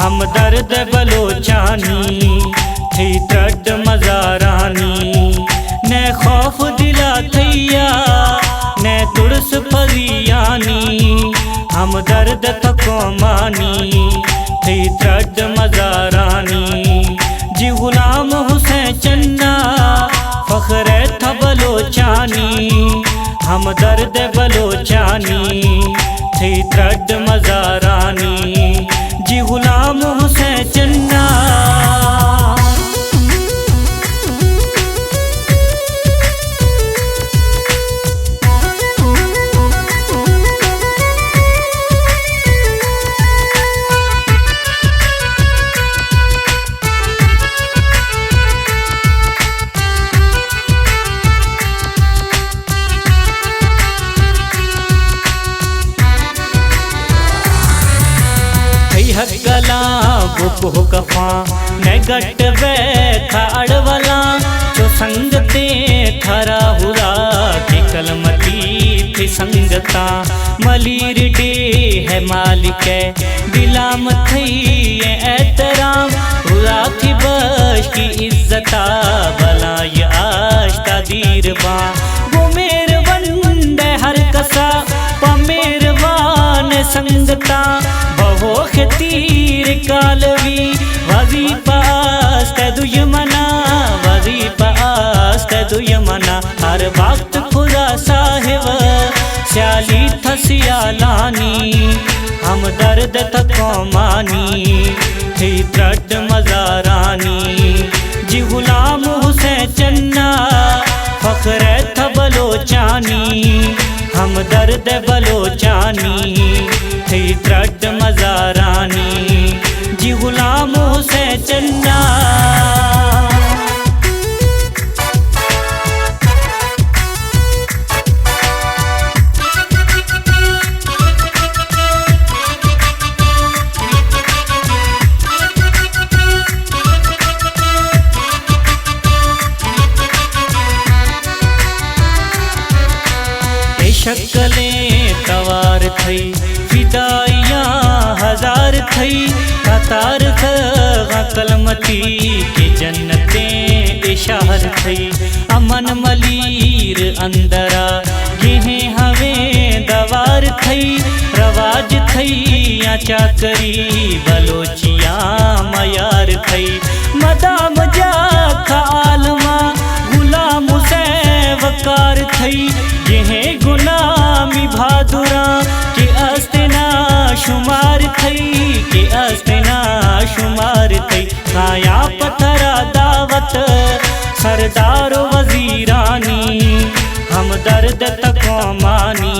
हमदर्द बलोचानी थी त्रड मज़ारानी ने खौफ दिला थैया ने तुरस फरियानी हमदर्द थको मानी थी त्रड मज़ारानी जी गुलाम हुसैन चन्ना फख्र था बलोचानी हमदर्द बलोचानी थी त्रड मज़ारानी जी गुलाम हुसैन चन्ना। गला बुक कफा ने गट बैठा अड़वला जो संगते थरा हुरा के कलमती थी संगता मलीर डे है मालिक दिलाम थई एतराम हुरा थी बश की इज्जता भला ये आश्ता दीर बा वो मेर वंडे हर कसा पमेरवान संगता बहो खतीर कालवी वजी पास दुयमना वजी पास दुयमना हर वक्त खुदा साहिब स्याली थसियालानी हम दर्द थको मानी थी त्रड मज़ारानी जी गुलाम हुसैन चन्ना फख्र था बलोचानी हम दर्द बलोचानी थी त्रड मज़ारानी जी गुलाम हुसैन चन्ना। शक्लें तवार थई फिदाइया हजार थई कतार कलमती के जन्नतें इशार थई अमन मलीर अंदरा गेहे हवे दवार थई रवाज थई या चाकरी बलोचिया मयार थई मदाम जा खालमा गुलाम से वकार थई गेहे गुलामी भादुरा के अस्तना शुमार थई के अस्तना शुमार थई खाया पथरा दावत सरदार वजीरानी हम दर्द तको मानी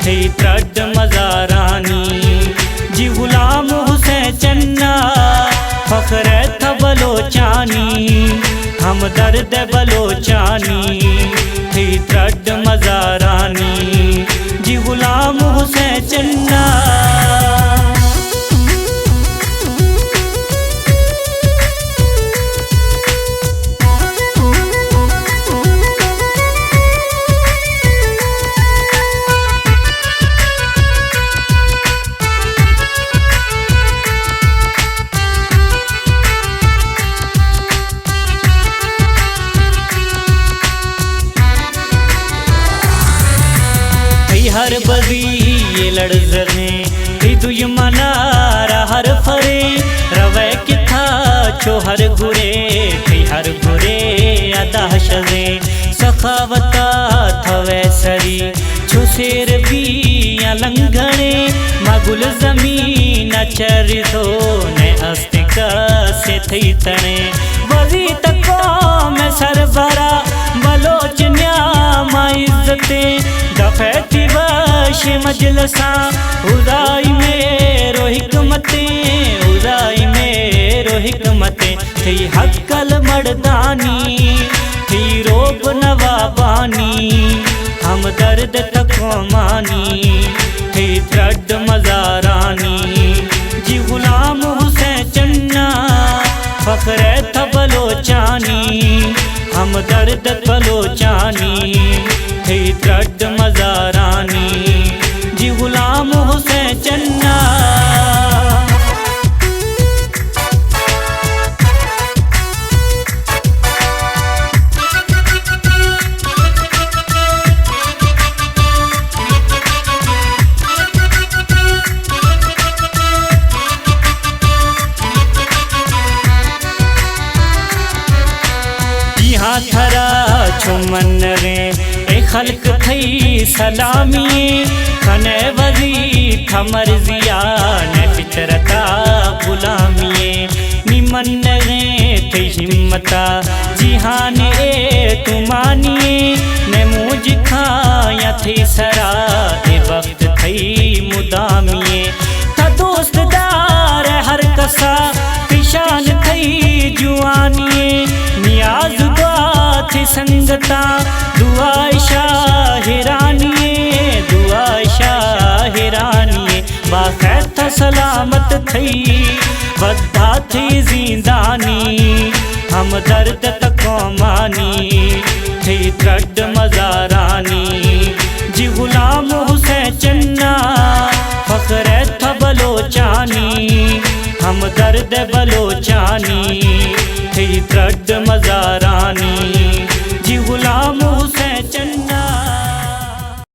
थी त्रड मज़ारानी जी गुलाम हुसैन चन्ना फख्र था बलोचानी हम दर्द बलोचानी थी त्रड मज़ारानी जी गुलाम हुसैन चन्ना। हर बदी ये लड़जने दुय मनारा हर फरे रवे किथा छो हर गुरे थी हर गुरे अदा शजे सखावता थवे सरी छो शेर भी या लंघने मगुल जमीन चर दो ने अस्तिका से थी तने वजी तको में सरबरा बलोच न्यामा इज्जते दफेती बश मजलसा उदाई मेरो हिकमते उदाई मेरो हिकमते थी हक्कल मर्दानी थी रोब नवाबानी हम दर्द तको मानी थी त्रड मज़ारानी जी गुलाम हुसैन चन्ना फख्र था बलोचानी हम दर्द बलोचानी थी त्रड मज़ारानी जी गुलाम हुसैन चन्ना। थई सलामी खने वजी खमर जिया ने फितरता गुलामी निमन ने थई हिम्मता जिहान ए तुमानी ने मुझ खाया थी सरा ए वक्त थई मुदामी था दोस्तदार हर कसा पिशान थई जुआनी नियाज थी संगता दुआ शाहिरानी बाखैर था सलामत थई वद्दा थी जिंदानी हम दर्द तको मानी थी त्रड मजारानी जी गुलाम हुसैन चन्ना